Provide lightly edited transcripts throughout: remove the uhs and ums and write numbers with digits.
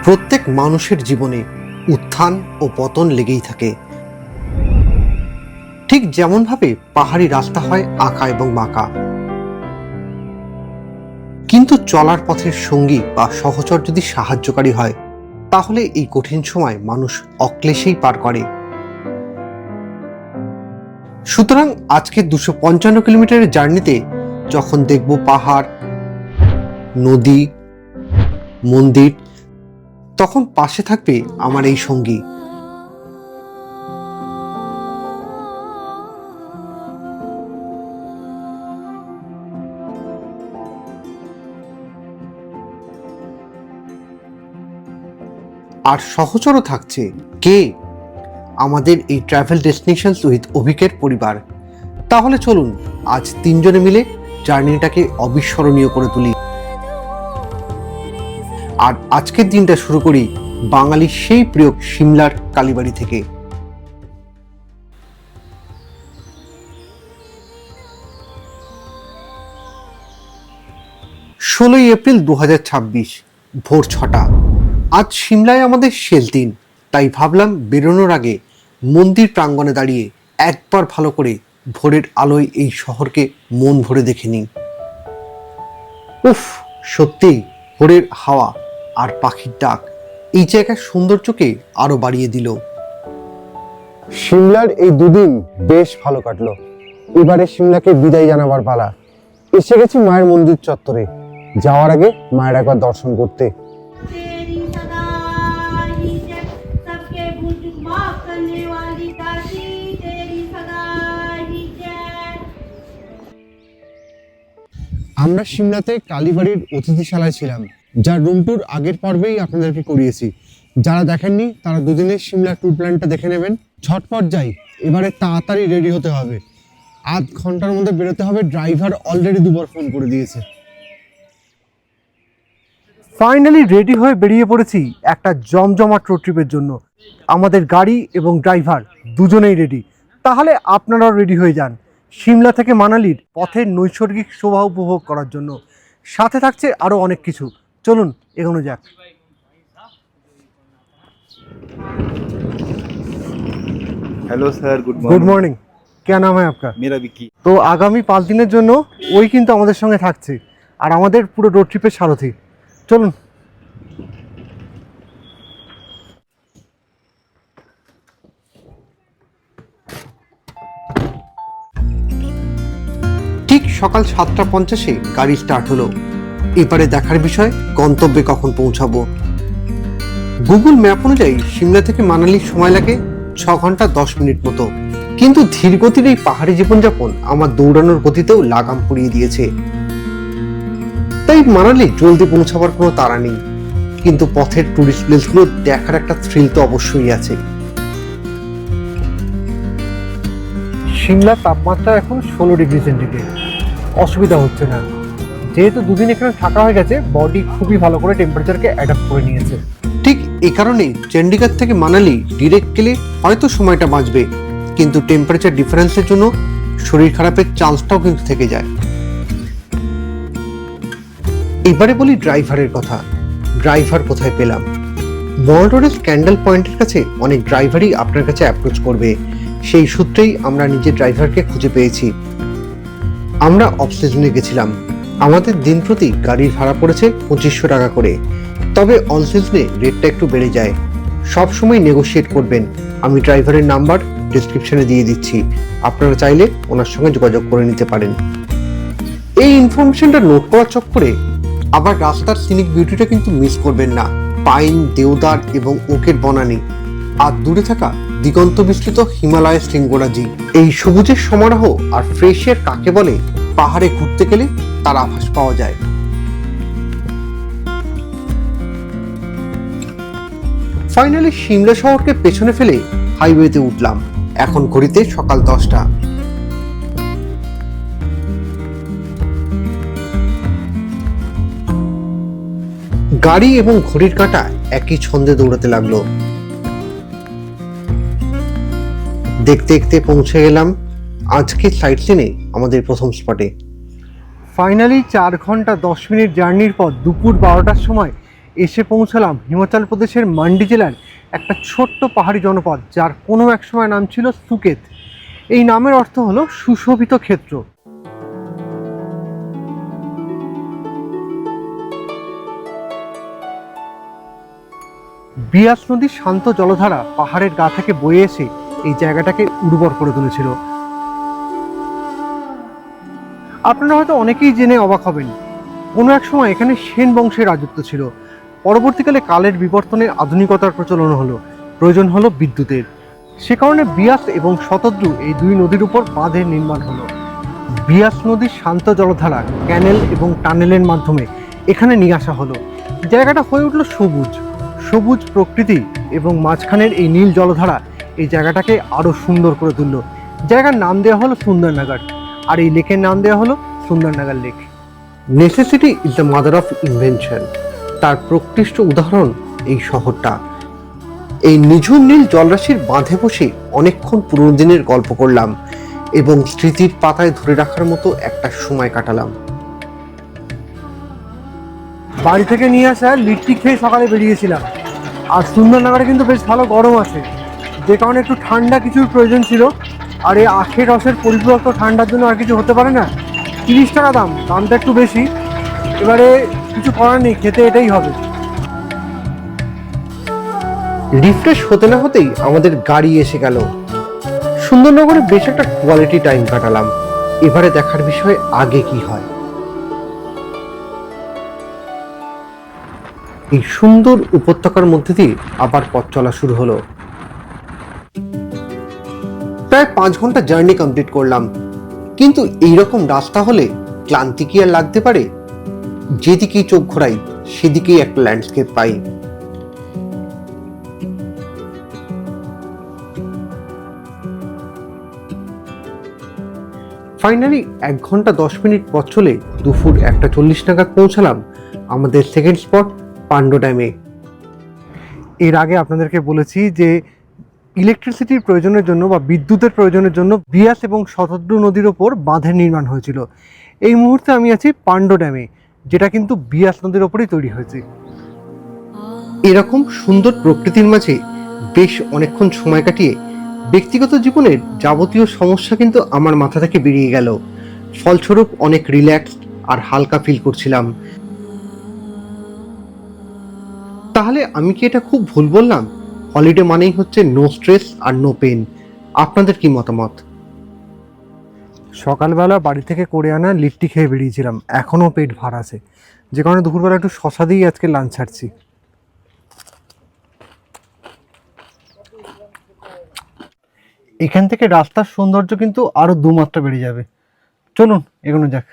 প্রত্যেক মানুষের জীবনে উত্থান ও পতন লেগেই থাকে। ঠিক যেমনভাবে পাহাড়ি রাস্তা হয় আঁকা এবং বাঁকা, কিন্তু চলার পথের সঙ্গী বা সহচর যদি সাহায্যকারী হয়, তাহলে এই কঠিন সময় মানুষ অক্লেশেই পার করে। সুতরাং আজকে 255 কিলোমিটারের জার্নিতে যখন দেখব পাহাড়, নদী, মন্দির, তখন পাশে থাকবে আমার এই সঙ্গী। আর সহচরও থাকছে কে? আমাদের এই ট্রাভেল ডেস্টিনেশনস উইথ অভিকের পরিবার। তাহলে চলুন আজ তিনজনে মিলে জার্নিটাকে অবিস্মরণীয় করে তুলি। আর আজকের দিনটা শুরু করি বাঙালির সেই প্রিয় সিমলার কালীবাড়ি থেকে। 16 এপ্রিল 2026, ভোর 6টা। আজ সিমলায় আমাদের শেষ দিন, তাই ভাবলাম বেরোনোর আগে মন্দির প্রাঙ্গণে দাঁড়িয়ে একবার ভালো করে ভোরের আলোয় এই শহরকে মন ভরে দেখে নিই। উফ, সত্যিই ভোরের হাওয়া আর পাখির ডাক এই জায়গার সৌন্দর্যকে আরো বাড়িয়ে দিল। সিমলার এই দুদিন বেশ ভালো কাটলো। এবারে সিমলাকে বিদায় জানাবার পালা। এসে গেছি মায়ের মন্দির চত্বরে। যাওয়ার আগে মায়ের একবার দর্শন করতে। আমরা সিমলাতে কালীবাড়ির অতিথিশালায় ছিলাম, যার রুম ট্যুর আগের পর্বেই আপনাদেরকে করিয়েছি। যারা দেখেননি তারা দুদিনের সিমলা ট্যুর প্ল্যানটা দেখে নেবেন। ঝটপট যাই, এবারে তাড়াতাড়ি রেডি হতে হবে। আধ ঘন্টার মধ্যে বেরোতে হবে। ড্রাইভার অলরেডি দুবার ফোন করে দিয়েছে। ফাইনালি রেডি হয়ে বেরিয়ে পড়েছি একটা জমজমাট রোড ট্রিপের জন্য। আমাদের গাড়ি এবং ড্রাইভার দুজনেই রেডি। তাহলে আপনারাও রেডি হয়ে যান সিমলা থেকে মানালির পথের নৈসর্গিক শোভা উপভোগ করার জন্য। সাথে থাকছে আরো অনেক কিছু। চলুন এগোনো যাক। Hello sir, good good morning. Morning. क्या नाम है आपका? मेरा विक्की। তো আগামী 5 দিনের জন্য ওই কিন্তু আমাদের সঙ্গে থাকছে আর আমাদের পুরো রোড ট্রিপের সারথি। চলুন। ঠিক সকাল 7:50 গাড়ি স্টার্ট হলো। এবারে দেখার বিষয় গন্তব্যে কখন পৌঁছাবো। গুগল ম্যাপ অনুযায়ী সিমলা থেকে মানালির সময় লাগে 6 ঘন্টা 10 মিনিট মতো। কিন্তু ধীরগতির এই পাহাড়ি জীবনযাপন আমার দৌড়ানোর গতিতেও লাগাম পরিয়ে দিয়েছে। তাই মানালি জলদি পৌঁছাবার কোনো তাড়া নেই, কিন্তু পথের টুরিস্ট প্লেসগুলো দেখার একটা থ্রিল তো অবশ্যই আছে। সিমলার তাপমাত্রা এখন 16 ডিগ্রি সেন্টিগ্রেড। অসুবিধা হচ্ছে না, যেহেতু দুদিন এখানে থাকা হয়ে গেছে। বডি খুবই ভালো করে টেম্পারেচারকে অ্যাডাপ্ট করে নিয়েছে। ঠিক এই কারণেই চণ্ডীগড় থেকে মানালি ডিরেক্ট গেলে হয়তো সময়টা বাঁচবে, কিন্তু টেম্পারেচার ডিফারেন্সের জন্য শরীর খারাপের চান্সটাও কিন্তু থেকে যায়। এবারে বলি ড্রাইভারের কথা। ড্রাইভার কোথায় পেলাম? মল রোডের ক্যান্ডেল পয়েন্টের কাছে অনেক ড্রাইভারই আপনার কাছে অ্যাপ্রোচ করবে। সেই সূত্রেই আমরা নিজের ড্রাইভারকে খুঁজে পেয়েছি। আমরা অফ সিজনে গেছিলাম। আমাদের দিন প্রতি গাড়ির ভাড়া পড়েছে 2500 টাকা করে। তবে অল সিজনে রেটটা একটু বেড়ে যায়। সব সময় নেগোশিয়েট করবেন। আমি ড্রাইভারের নাম্বার ডেসক্রিপশনে দিয়ে দিচ্ছি, আপনারা চাইলে ওনার সঙ্গে যোগাযোগ করে নিতে পারেন। এই ইনফরমেশনটা নোট করার চক্করে আবার রাস্তার সিনিক বিউটিটা কিন্তু মিস করবেন না। পাইন, দেওদার এবং ওকের বনানী, আর দূরে থাকা দিগন্ত বিস্তৃত হিমালয়ের শৃঙ্গরাজি। এই সবুজের সমারোহ আর ফ্রেশ এয়ার কাকে বলে, পাহাড়ে ঘুরতে গেলে তার আভাস পাওয়া যায়। ফাইনালি সিমলা শহরকে পেছনে ফেলে হাইওয়েতে উঠলাম। এখন ঘড়িতে সকাল 10টা। গাড়ি এবং ঘড়ির কাঁটা একই ছন্দে দৌড়াতে লাগলো। দেখতে দেখতে পৌঁছে গেলাম আজকে সাইট সিনে আমাদের প্রথম স্পটে। ফাইনালি 4 ঘন্টা 10 মিনিট জার্নির পর দুপুর 12টার সময় এসে পৌঁছালাম হিমাচল প্রদেশের মান্ডি জেলার একটা ছোট্ট পাহাড়ি জনপদ, যার কোনো এক সময় নাম ছিল সুকেত। এই নামের অর্থ হলো সুশোভিত ক্ষেত্র। বিয়াস নদীর শান্ত জলধারা পাহাড়ের গা থেকে বয়ে এসে এই জায়গাটাকে উর্বর করে তুলেছিল। আপনারা হয়তো অনেকেই জেনে অবাক হবেন, কোনো এক সময় এখানে সেন বংশের রাজত্ব ছিল। পরবর্তীকালে কালের বিবর্তনে আধুনিকতার প্রচলন হলো, প্রয়োজন হলো বিদ্যুতের। সে কারণে বিয়াস এবং শতদ্রু এই দুই নদীর উপর বাঁধের নির্মাণ হলো। বিয়াস নদীর শান্ত জলধারা ক্যানেল এবং টানেলের মাধ্যমে এখানে নিয়ে আসা হলো। জায়গাটা হয়ে উঠল সবুজ সবুজ প্রকৃতি, এবং মাঝখানের এই নীল জলধারা এই জায়গাটাকে আরো সুন্দর করে তুলল। জায়গার নাম দেওয়া হলো সুন্দরনগর, আর এই লেকের নাম দেওয়া হলো Sundarnagar lake. Necessity is the mother of invention, তার প্রকৃষ্ট উদাহরণ এই শহরটা। এই নিঝুম নীল জলরাশির বাঁধে বসে অনেকক্ষণ পুরনো দিনের গল্প করলাম এবং স্মৃতির পাতায় ধরে রাখার মতো একটা সময় কাটালাম। বাড়ি থেকে নিয়ে আসা লিট্টি খেয়ে সকালে বেরিয়েছিলাম। আর সুন্দরনগরে কিন্তু বেশ ভালো গরম আছে, যে কারণে একটু ঠান্ডা কিছুর প্রয়োজন ছিল। আর এই আখের রসের পরিপূরক ঠান্ডার জন্য আর কিছু হতে পারে না। 30 টাকা দামটা একটু বেশি, এবারে কিছু করার নেই, খেতে এটাই হবে। রিফ্রেশ হতে না হতেই আমাদের গাড়ি এসে গেল। সুন্দরনগরে বেশ একটা কোয়ালিটি টাইম কাটালাম। এবারে দেখার বিষয় আগে কি হয়। এই সুন্দর উপত্যকার মধ্যে দিয়ে আবার পথ চলা শুরু হলো। প্রায় 5 ঘন্টা জার্নি কমপ্লিট করলাম, কিন্তু এইরকম রাস্তা হলে ক্লান্তি কি আর লাগতে পারে? যেদিকেই চোখ ঘোরাই সেদিকেই একটা ল্যান্ডস্কেপ পাই। ফাইনালি 1 ঘন্টা 10 মিনিট পথ চলে দুপুর 1:40 নাগাদ পৌঁছালাম আমাদের সেকেন্ড স্পট পান্ডো ড্যামে। এর আগে আপনাদেরকে বলেছি যে ইলেকট্রিসিটির প্রয়োজনের জন্য বা বিদ্যুতের প্রয়োজনের জন্য বিয়াস এবং শতদ্রু নদীর ওপর বাঁধের নির্মাণ হয়েছিল। এই মুহূর্তে আমি আছি পান্ডো ড্যামে, যেটা কিন্তু বিয়াস নদীর ওপরেই তৈরি হয়েছে। এরকম সুন্দর প্রকৃতির মাঝে বেশ অনেকক্ষণ সময় কাটিয়ে ব্যক্তিগত জীবনের যাবতীয় সমস্যা কিন্তু আমার মাথা থেকে বেরিয়ে গেল। ফলস্বরূপ অনেক রিল্যাক্সড আর হালকা ফিল করছিলাম। তাহলে আমি কি এটা খুব ভুল বললাম? হলিডে মানেই হচ্ছে নো স্ট্রেস আর নো পেন। আপনাদের কি মতামত? সকালবেলা বাড়ি থেকে করে আনা লিট্টি খেয়ে বেরিয়েছিলাম, এখনও পেট ভার আছে, যে কারণে দুপুরবেলা একটু শশা দিয়েই আজকে লাঞ্চ ছাড়ছি। এখান থেকে রাস্তার সৌন্দর্য কিন্তু আরো 2 মাত্রা বেড়ে যাবে। চলুন এগোনো যাক।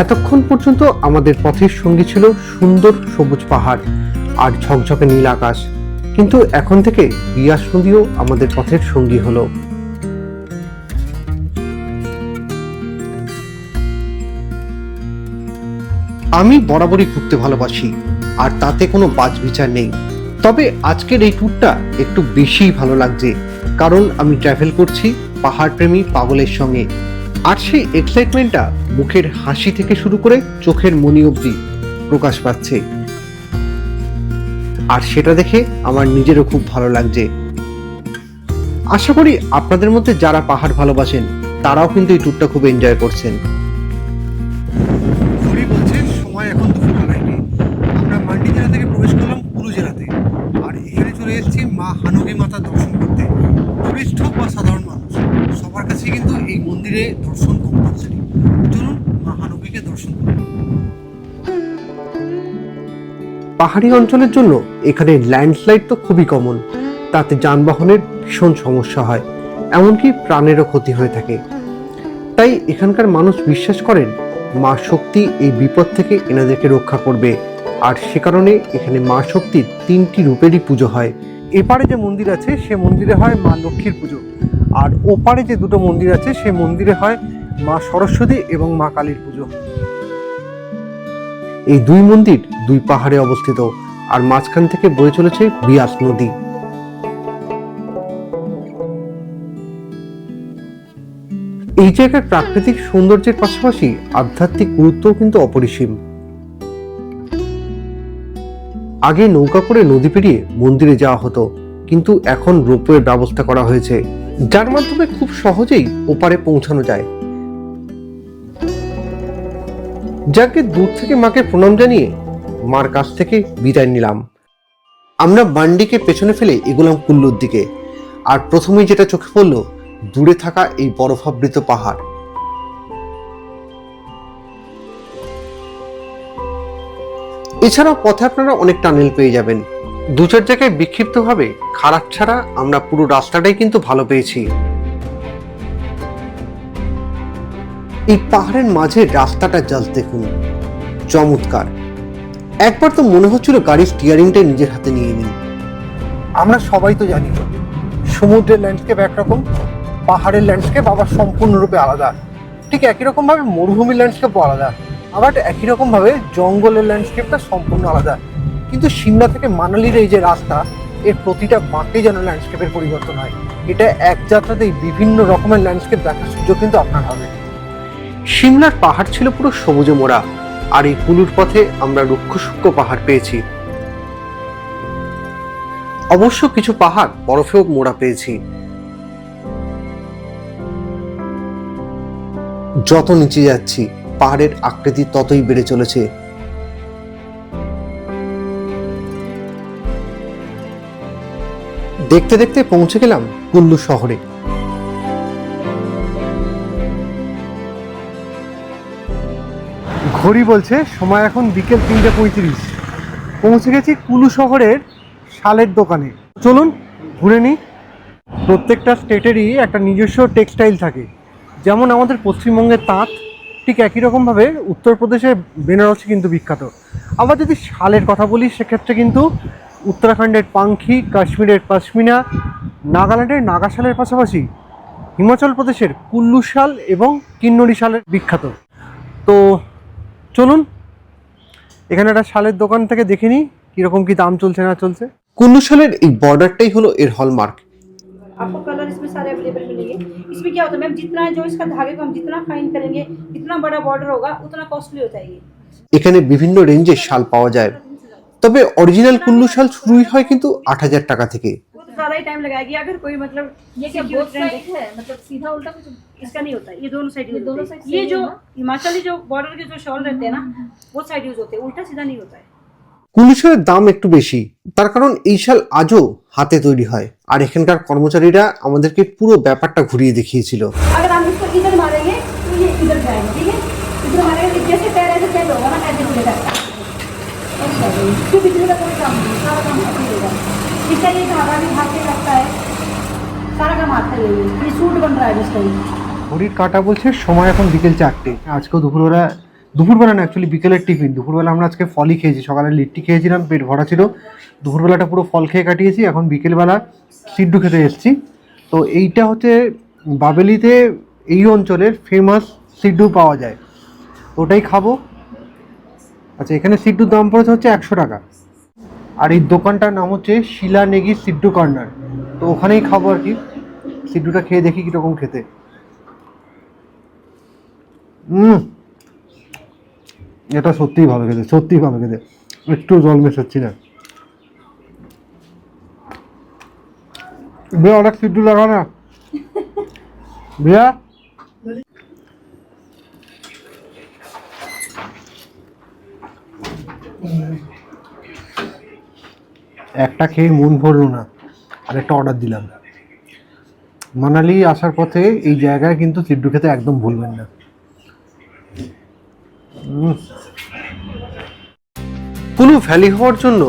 এতক্ষণ পর্যন্ত আমাদের পথের সঙ্গী ছিল সুন্দর সবুজ পাহাড় আর ঝকঝকে নীল আকাশ, কিন্তু এখন থেকে বিয়াস নদীও আমাদের পথের সঙ্গী হলো। আমি বরাবরই ঘুরতে ভালোবাসি, আর তাতে কোনো বাজ বিচার নেই। তবে আজকের এই ট্যুরটা একটু বেশিই ভালো লাগছে, কারণ আমি ট্রাভেল করছি পাহাড় প্রেমী পাগলের সঙ্গে। আর সেই এক্সাইটমেন্টটা মুখের হাসি থেকে শুরু করে চোখের মনি অবধি প্রকাশ পাচ্ছে, আর সেটা দেখে আমার নিজেরও খুব ভালো লাগছে। আশা করি আপনাদের মধ্যে যারা পাহাড় ভালোবাসেন তারাও কিন্তু এই ট্যুরটা খুব এনজয় করছেন। সময় এখন আমরা মান্ডি জেলা থেকে প্রবেশ করলাম কুলু জেলাতে, আর এখানে চলে এসেছি মা হানুকি মাতা দর্শন করতে। টুরিস্ট হোক বা সাধারণ মানুষ, সবার কাছে কিন্তু এই মন্দিরে দর্শন কম্পালসারি। চলুন মা হানুকিকে দর্শন করুন। পাহাড়ি অঞ্চলের জন্য এখানে ল্যান্ডস্লাইড তো খুবই কমন, তাতে যানবাহনের ভীষণ সমস্যা হয়, এমনকি প্রাণেরও ক্ষতি হয়ে থাকে। তাই এখানকার মানুষ বিশ্বাস করেন মা শক্তি এই বিপদ থেকে এনাদেরকে রক্ষা করবে, আর সে কারণে এখানে মা শক্তির 3টি রূপেরই পুজো হয়। এপারে যে মন্দির আছে সে মন্দিরে হয় মা লক্ষ্মীর পুজো, আর ওপারে যে 2টো মন্দির আছে সে মন্দিরে হয় মা সরস্বতী এবং মা কালীর পুজো। এই 2 মন্দির 2 পাহাড়ে অবস্থিত, আর মাঝখান থেকে বয়ে চলেছে বিয়াস নদী। এই জায়গার প্রাকৃতিক সৌন্দর্যের পাশাপাশি আধ্যাত্মিক গুরুত্বও কিন্তু অপরিসীম। আগে নৌকা করে নদী পেরিয়ে মন্দিরে যাওয়া হতো, কিন্তু এখন রোপওয়ের ব্যবস্থা করা হয়েছে, যার মাধ্যমে খুব সহজেই ওপারে পৌঁছানো যায়। যাকে দূর থেকে মাকে প্রণাম জানিয়ে মার কাছ থেকে বিদায় নিলাম। আমরা বান্ডিকে পেছনে ফেলে এগোলাম কুল্লুর দিকে। আর প্রথমেই যেটা চোখে পড়লো, দূরে থাকা এই বরফাবৃত পাহাড়। এছাড়াও পথে আপনারা অনেক টানেল পেয়ে যাবেন। দু চার জায়গায় বিক্ষিপ্তভাবে খারাপ ছাড়া আমরা পুরো রাস্তাটাই কিন্তু ভালো পেয়েছি। এই পাহাড়ের মাঝে রাস্তাটা জাস্ট দেখুন, চমৎকার। একবার তো মনে হচ্ছিল গাড়ির স্টিয়ারিংটা নিজের হাতে নিয়ে নিই। আমরা সবাই তো জানি সমুদ্রের ল্যান্ডস্কেপ একরকম, পাহাড়ের ল্যান্ডস্কেপ আবার সম্পূর্ণরূপে আলাদা। ঠিক একই রকম ভাবে মরুভূমির ল্যান্ডস্কেপও আলাদা, আবার একই রকম ভাবে জঙ্গলের ল্যান্ডস্কেপটা সম্পূর্ণ আলাদা। কিন্তু সিমলা থেকে মানালির এই যে রাস্তা, এর প্রতিটা বাঁকে যেন ল্যান্ডস্কেপের পরিবর্তন হয়। এটা এক যাত্রাতেই বিভিন্ন রকমের ল্যান্ডস্কেপ দেখার সুযোগ কিন্তু আপনার হবে। সিমলার পাহাড় ছিল পুরো সবুজে মোড়া, আর এই কুলুর পথে আমরা রুক্ষ সূক্ষ্ম পাহাড় পেয়েছি। অবশ্য কিছু পাহাড় বরফেও মোড়া পেয়েছি। যত নিচে যাচ্ছি পাহাড়ের আকৃতি ততই বেড়ে চলেছে। দেখতে দেখতে পৌঁছে গেলাম কুল্লু শহরে। ঘড়ি বলছে সময় এখন বিকেল 3:35। পৌঁছে গেছি কুলু শহরের শালের দোকানে। চলুন ঘুরে নিই। প্রত্যেকটা স্টেটেরই একটা নিজস্ব টেক্সটাইল থাকে, যেমন আমাদের পশ্চিমবঙ্গের তাঁত, ঠিক একই রকমভাবে উত্তরপ্রদেশের বেনারসি কিন্তু বিখ্যাত। আবার যদি শালের কথা বলি, সেক্ষেত্রে কিন্তু উত্তরাখণ্ডের পাঙ্খি, কাশ্মীরের পশমিনা, নাগাল্যান্ডের নাগা শালের পাশাপাশি হিমাচল প্রদেশের কুল্লু শাল এবং কিন্নরি শালের বিখ্যাত। তো চলুন এখানে একটা শালের দোকান থেকে দেখে নিই কীরকম কী দাম চলছে না চলছে। কুল্লু শালের এই বর্ডারটাই হলো এর হলমার্ক। आपको कलर इसमें सारे अवेलेबल मिलेंगे। इसमें क्या होता है मैम, जितना जो इसका धागे को हम जितना फाइन करेंगे, जितना बड़ा बॉर्डर होगा उतना कॉस्टली होता है ये। এখানে বিভিন্ন রেঞ্জের শাল পাওয়া যায়, তবে অরিজিনাল কুল্লু শাল শুরুই হয় কিন্তু 8,000 টাকা থেকে। वो तो ज़्यादा ही टाइम लगाएगी अगर कोई मतलब ये क्या बोथ साइड है, मतलब सीधा उल्टा कुछ इसका नहीं होता है, ये दोनों साइड यूज दोनों होते हैं। side ये same जो है ना? हिमाचली जो बॉर्डर के जो शॉल रहते हैं ना, वो साइड यूज होते हैं, उल्टा सीधा नहीं होता है। কুল্লু শালের দাম একটু বেশি, তার কারণ এই শাল আজও হাতে তৈরি হয়। আর এখানকার কর্মচারীরা আমাদেরকে পুরো ব্যাপারটা ঘুরিয়ে দেখিয়েছিল। अगर हम इसको इधर मारेंगे तो ये इधर जाएगा, ठीक है। इधर मारेंगे जैसे पैर ऐसे चेंज होगा ना, ऐसे खुले जाएगा। इसके बिजली का कोई काम नहीं, सारा काम हाथ में होगा। इसका ये धागा भी हाथ में लगता है, सारा काम हाथ में लेंगे। ये सूट बन रहा है जिसका ये। ঘড়ির কাঁটা বলছে সময় এখন বিকেল 4টে। আজকেও দুপুরবেলা না, অ্যাকচুয়ালি বিকেলের টিফিন। দুপুরবেলা আমরা আজকে ফলই খেয়েছি, সকালে লিট্টি খেয়েছিলাম, পেট ভরা ছিল। দুপুরবেলাটা পুরো ফল খেয়ে কাটিয়েছি। এখন বিকেলবেলা সিড্ডু খেতে এসেছি। তো এইটা হচ্ছে বাবেলিতে এই অঞ্চলের ফেমাস সিড্ডু পাওয়া যায়, ওটাই খাবো। আচ্ছা, এখানে সিড্ডুর দাম পড়েছে হচ্ছে 100 টাকা। আর এই দোকানটার নাম হচ্ছে শিলা নেগি সিড্ডু কর্নার। তো ওখানেই খাবো আর কি। সিড্ডুটা খেয়ে দেখি কীরকম খেতে। এটা সত্যিই ভালো খেতে, সত্যিই ভালো খেতে, একটু জল মেশাচ্ছি না। ভैया অনেক সিদ্ধু লাগা না ভैया। একটা খেয়ে মন ভরলো না, আর একটা অর্ডার দিলাম। মানালি আসার পথে এই জায়গায় কিন্তু সিড্ডু খেতে একদম ভুলবেন না। কুলু ভ্যালি হওয়ার জন্য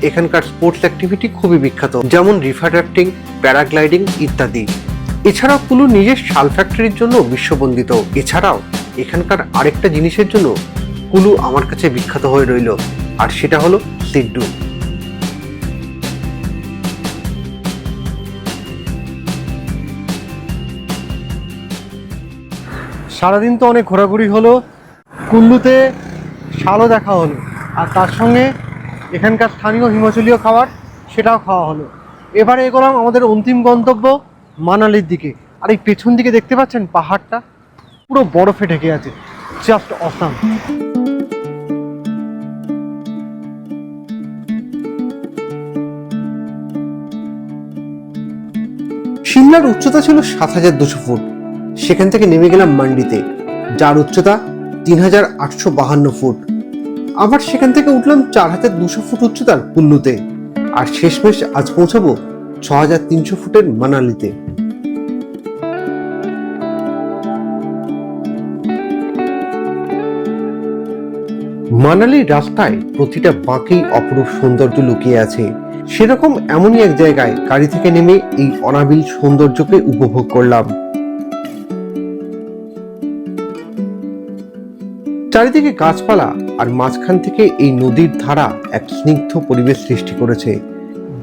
এখানকার স্পোর্টস অ্যাক্টিভিটি খুবই বিখ্যাত, যেমন রিভার রাফটিং, প্যারাগ্লাইডিং ইত্যাদি। এছাড়াও কুলু নিজের শাল ফ্যাক্টরির জন্য বিশ্ববন্দিত। এছাড়াও এখানকার আরেকটা জিনিসের জন্য কুলু আমার কাছে বিখ্যাত হয়ে রইল, আর সেটা হলো সিড্ডু। সারাদিন তো অনেক ঘোরাঘুরি হলো, কুল্লুতে শালও দেখা হলো, আর তার সঙ্গে এখানকার স্থানীয় হিমাচলীয় খাবার সেটাও খাওয়া হলো। এবারে এগোলাম আমাদের অন্তিম গন্তব্য মানালির দিকে। আর এই পেছন দিকে দেখতে পাচ্ছেন পাহাড়টা পুরো বরফে ঢেকে আছে, জাস্ট অসাম। সিমলার উচ্চতা ছিল ৭,২০০ ফুট। সেখান থেকে নেমে গেলাম মান্ডিতে, যার উচ্চতা ৩,৮৫২ ফুট। আবার সেখান থেকে উঠলাম ৪,২০০ ফুট উচ্চতার কুল্লুতে, আর শেষমেশ আজ পৌঁছাবো ৬,৩০০ ফুটের মানালিতে। মানালির রাস্তায় প্রতিটা বাঁকেই অপরূপ সৌন্দর্য লুকিয়ে আছে। সেরকম এমনই এক জায়গায় গাড়ি থেকে নেমে এই অনাবিল সৌন্দর্যকে উপভোগ করলাম। চারিদিকে গাছপালা, আর মাঝখান থেকে এই নদীর ধারা এক স্নিগ্ধ পরিবেশ সৃষ্টি করেছে।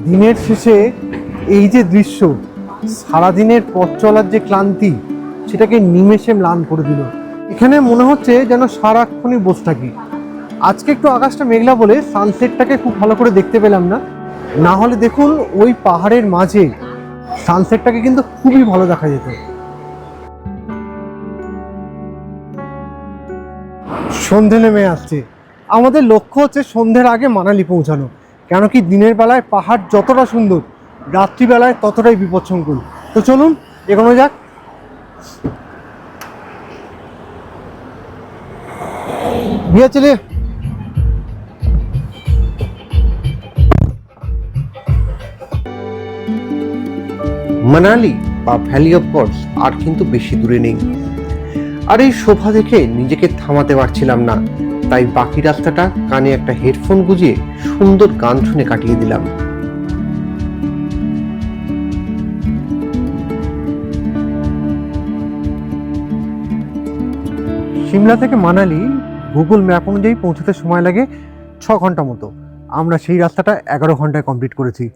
দিনের শেষে এই যে দৃশ্য, সারাদিনের পথ চলার যে ক্লান্তি, সেটাকে নিমেষে ম্লান করে দিল। এখানে মনে হচ্ছে যেন সারাক্ষণই বসে থাকি। আজকে একটু আকাশটা মেঘলা বলে সানসেটটাকে খুব ভালো করে দেখতে পেলাম না, না হলে দেখুন ওই পাহাড়ের মাঝে সানসেটটাকে কিন্তু খুবই ভালো দেখা যেত। সন্ধে নেমে আসছে, আমাদের লক্ষ্য হচ্ছে সন্ধ্যের আগে মানালি পৌঁছানো। কেন কি দিনের বেলায় পাহাড় যতটা সুন্দর, রাত্রিবেলায় ততটাই বিপজ্জনক। তো চলুন এগোনো যাক। ভैया चलिए। মানালি বা ভ্যালি অফ গডস আর কিন্তু বেশি দূরে নেই। আর এই শোভা দেখে নিজেকে থামাতে পারছিলাম না, তাই বাকি রাস্তাটা কানে একটা হেডফোন গুঁজিয়ে সুন্দর গান শুনে কাটিয়ে দিলাম। সিমলা থেকে মানালি গুগল ম্যাপ অনুযায়ী পৌঁছতে সময় লাগে 6 ঘন্টা মতো। আমরা সেই রাস্তাটা 11 ঘন্টায় কমপ্লিট করেছি।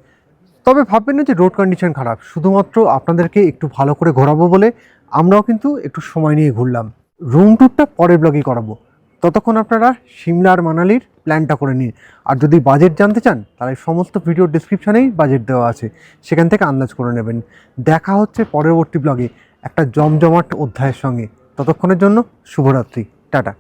তবে ভাববেন না যে রোড কন্ডিশন খারাপ, শুধুমাত্র আপনাদেরকে একটু ভালো করে ঘোরাবো বলে আমরাও কিন্তু একটু সময় নিয়ে ঘুরলাম। রুম ট্যুরটা পরের ব্লগেই করাবো, ততক্ষণ আপনারা সিমলা আর মানালির প্ল্যানটা করে নিন। আর যদি বাজেট জানতে চান তাহলে সমস্ত ভিডিও ডিসক্রিপশানেই বাজেট দেওয়া আছে, সেখান থেকে আন্দাজ করে নেবেন। দেখা হচ্ছে পরবর্তী ব্লগে একটা জমজমাট অধ্যায়ের সঙ্গে। ততক্ষণের জন্য শুভরাত্রি, টাটা।